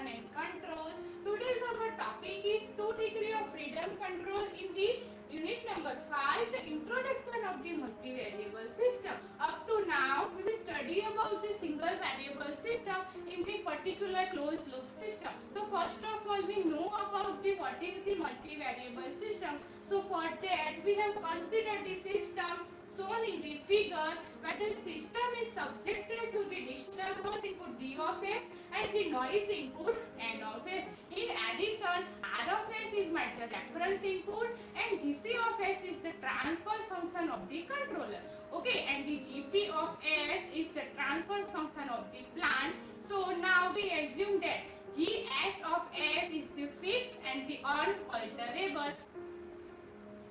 function and control. Today's our topic is 2 degree of freedom control in the unit number 5, the introduction of the multivariable system. Up to now, we will study about the single variable system in the particular closed loop system. So first of all, we know about the what is the multivariable system. So for that, we have considered the system shown in the figure where the system is subjected to the disturbance input D of S and the noise input N of S. In addition, R of S is my the reference input and GC of S is the transfer function of the controller. Okay, and the GP of S is the transfer function of the plant. So now we assume that GS of S is the fixed and the unalterable.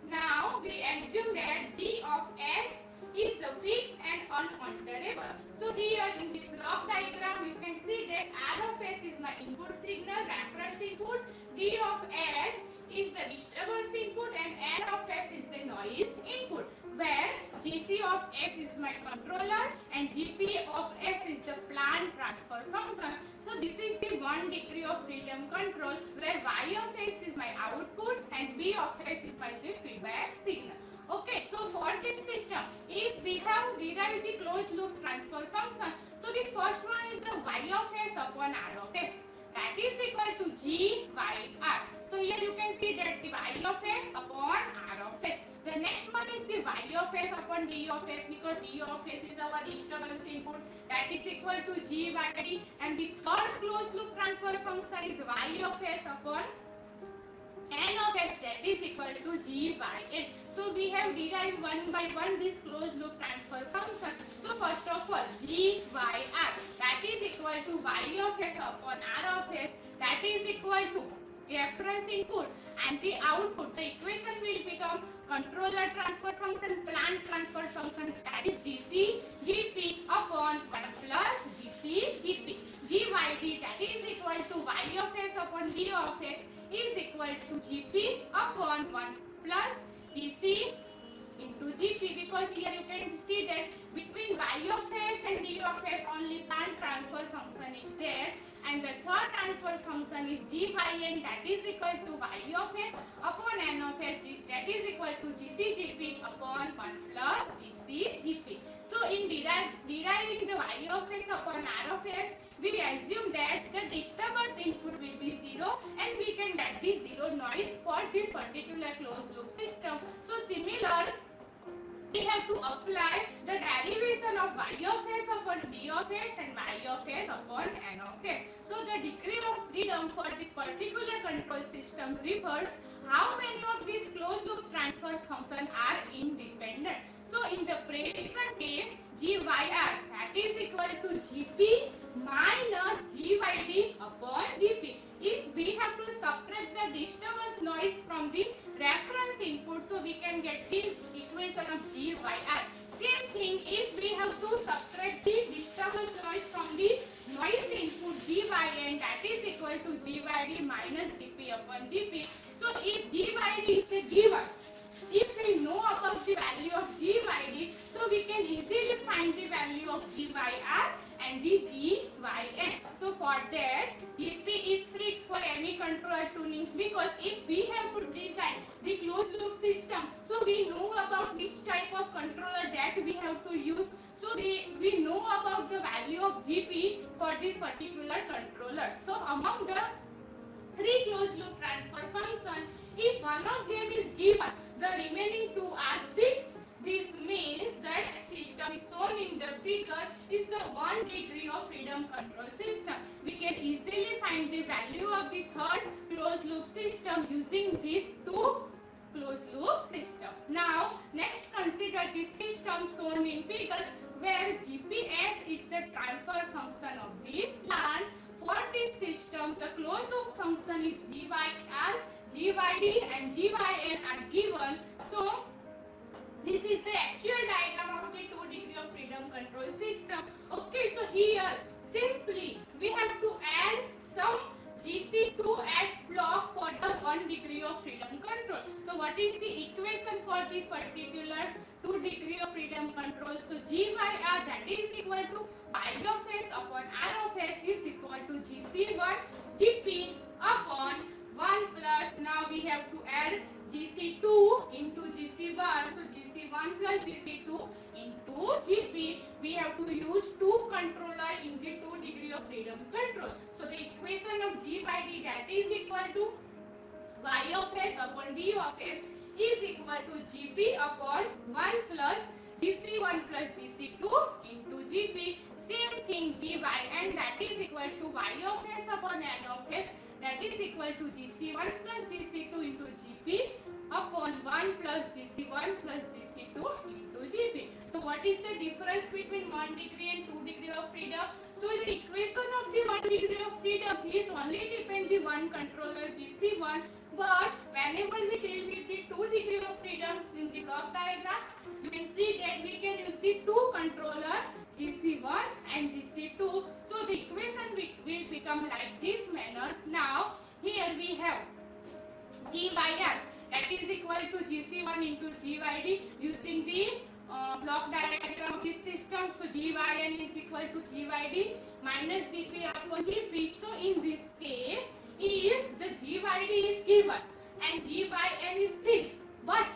Now we assume that G of S is the fixed and unalterable. So here in this block diagram you can see that R of S is my input signal, reference input, D of S is the disturbance input and N of S is the noise input, where GC of S is my controller and GP of S is the plant transfer function. So this is the 1 degree of freedom control where Y of S is my output and B of S is my the feedback signal. Okay, so for this system, if we have derived the closed loop transfer function, so the first one is the Y of S upon R of S, that is equal to G Y R. So here you can see that the Y of S upon R of S. The next one is the Y of S upon D of S, because D of S is our disturbance input, that is equal to G by D, and the third closed loop transfer function is Y of S upon N of S, that is equal to G by N. So we have derived one by one this closed loop transfer function. So first of all, G Y R, that is equal to Y of S upon R of S, that is equal to reference input and the output. The equation will become controller transfer function, plant transfer function, that is GC GP upon 1 plus GC GP. GYD, that is equal to Y of S upon D of S is equal to GP upon 1 plus GC into GP, because here you can see that between Y of S and D of S only plant transfer function is there, and the third transfer function is G by N, that is equal to Y of S upon N of S, that is equal to GC GP upon 1 plus GC GP. So in deriving the Y of S upon R of S, we assume that the disturbance input will be 0 and we can get the 0 noise for this particular closed loop system. So similar, we have to apply the derivation of Y of S upon D of S and Y of S upon N of S. So the degree of freedom for this particular control system refers how many of these closed loop transfer functions are independent. So in the present case, GYR, that is equal to GP minus GYD upon GP. If we have to subtract the disturbance noise from the reference input, so we can get the equation of GYR. Same thing, if we have to subtract the disturbance noise from the noise input GYN, that is equal to GYD minus GP upon GP. So if GYD is the given, if we know about the value of GYD, so we can easily find the value of GYR and the GYN. So for that, GP is fixed for any controller tunings, because if we have to design the closed loop system, so we know about which type of controller that we have to use. So we know about the value of GP for this particular controller. So among the 3 closed loop transfer function, if one of them is given, the remaining 2 are fixed. This means that system is shown in the figure is the 1 degree of freedom control system. We can easily find the value of the third closed loop system using these 2 closed loop system. Now next consider the system shown in figure where GPS is the transfer function of the plant. For this system, the closed loop function is GYR, GYD and GYN are given. So this is the actual diagram of the 2 degree of freedom control system. Okay, so here simply we have to add some GC to S block for the 1 degree of freedom control. So what is the equation for this particular 2 degree of freedom control? So GYR, that is equal to Y of S upon R of S is equal to GC1 G GP, we have to use two controller in the 2 degree of freedom control. So the equation of G by D, that is equal to y of s upon d of s is equal to Gp upon 1 plus Gc1 plus Gc2 into Gp. Same thing Gy, and that is equal to y of s upon n of s, that is equal to Gc1 plus Gc2 into Gp upon 1 plus Gc1 plus Gc2 into Gp. So what is the difference between 1 degree and 2 degree of freedom? So the equation of the 1 degree of freedom is only depend the one controller Gc1, but whenever we deal with the 2 degree of freedom in the block diagram, you can see that we can use the two controller Gc1 and Gc2. So the equation will become like this manner. Now here we have G by n, that is equal to Gc1 into G by D using the block diagram of this system. So G by n is equal to G by D minus Gp upon Gp. So in this case, if the G by D is given and G by n is fixed, but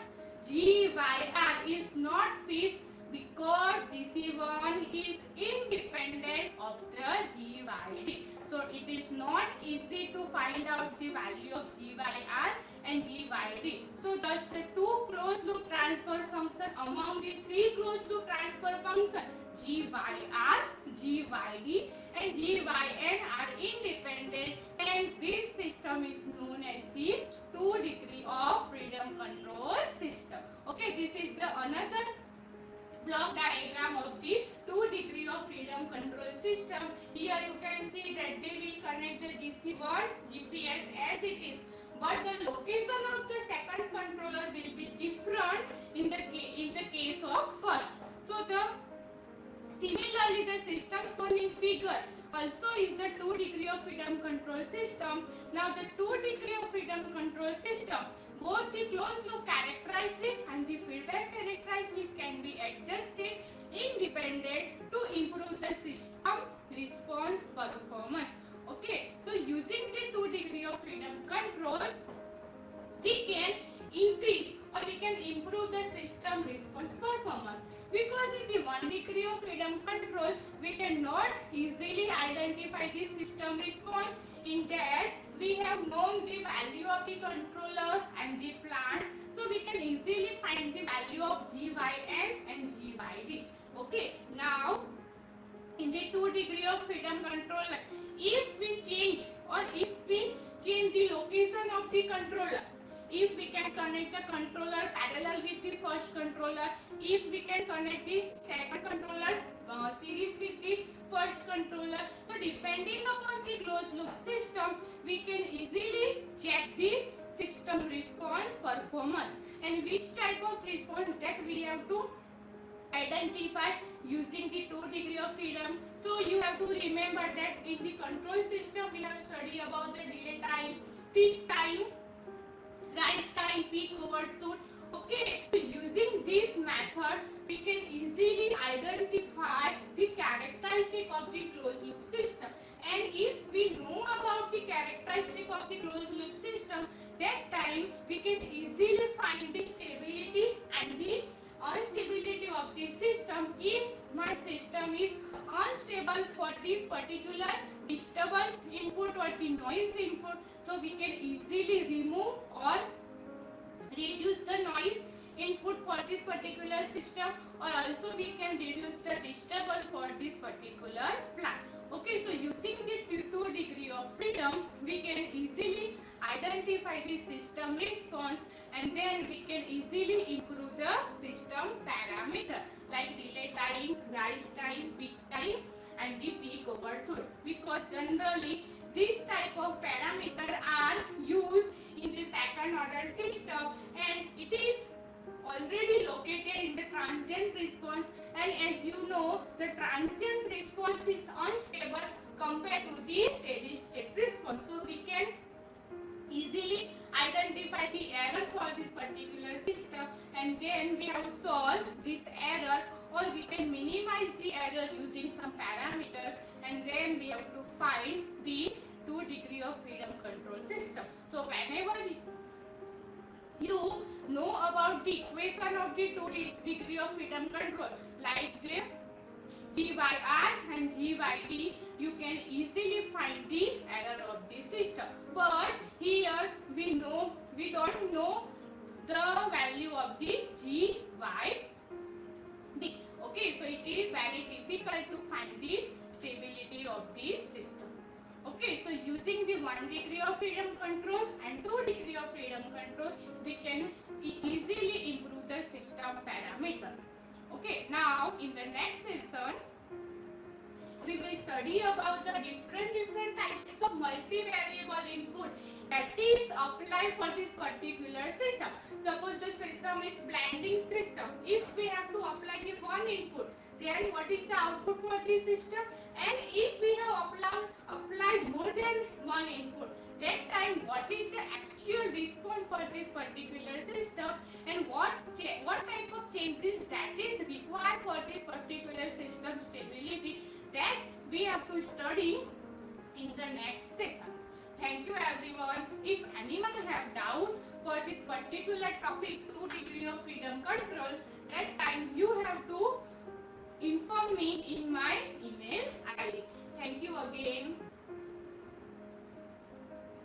G by r is not fixed because Gc1 is independent of the G by D. So it is not easy to find out the value of G by r and G by D. So thus the two closed loop transfer function among the three closed loop transfer function G by r, G by D and G by n are independent. Hence this system is known as the 2 degree of freedom control system. Okay, this is the another block diagram of the 2 degree of freedom control system. Here you can see that they will connect the Gc1 GPS as it is, but the location of the second controller will be different in the case of first. So similarly the system shown in figure also is the 2 degree of freedom control system. Now the 2 degree of freedom control system, both the closed loop characteristic and the feedback characteristic can be adjusted independent to improve the system response performance. Okay, so using the 2 degree of freedom control, we can increase or we can improve the system response performance. Because in the 1 degree of freedom control, we cannot easily identify the system response. In that, we have known the value of the controller and the plant, so we can easily find the value of G by n and G by D. Okay, now in the 2 degree of freedom control, if we change the location of the controller, if we can connect the controller parallel with the first controller, if we can connect the second controller series with the first controller, so depending upon the closed loop system, we can easily check the system response performance and which type of response that we have to identify using the 2 degree of freedom. So you have to remember that in the control system we have studied about the delay time, peak time, rise time, peak overshoot. Okay, so using this method we can easily identify the characteristic of the closed loop system, and if we know about the characteristic of the closed loop system, that time we can easily find the stability and the instability of the system. If my system is unstable for this particular disturbance input or the noise input, so we can easily remove or reduce the noise input for this particular system, or also we can reduce the disturbance for this particular plant. Okay, so using the 2 degree of freedom, we can easily identify the system response, and then we can easily improve the system parameter like delay time, rise time, peak time and the peak overshoot, because generally these type of parameter are used in the second order system, and it is already located in the transient response, and as you know the transient response is unstable compared to the steady state response, so we can easily identify the error for this particular system, and then we have solved this error, or we can minimize the error using some parameters, and then we have to find the 2 degree of freedom control system. So whenever you know about the equation of the 2 degree of freedom control, like the G by R and G by D, you can easily find the error of the system. But here we don't know the value of the G by D. Okay, so it is very difficult to find the stability of the system. Okay, so using the 1 degree of freedom control and 2 degree of freedom control, we can easily improve the system parameter. Okay, now in the next session, we will study about the different types of multivariable input that is applied for this particular system. Suppose the system is blending system. If we have to apply the one input, then what is the output for this system? And if we have applied more than one input, that time what is the actual response for this particular system, and what type of changes that is required for this particular system stability, that we have to study in the next session. Thank you everyone. If anyone have doubt for this particular topic 2 degree of freedom control, that time you have to inform me in my email ID. Thank you again.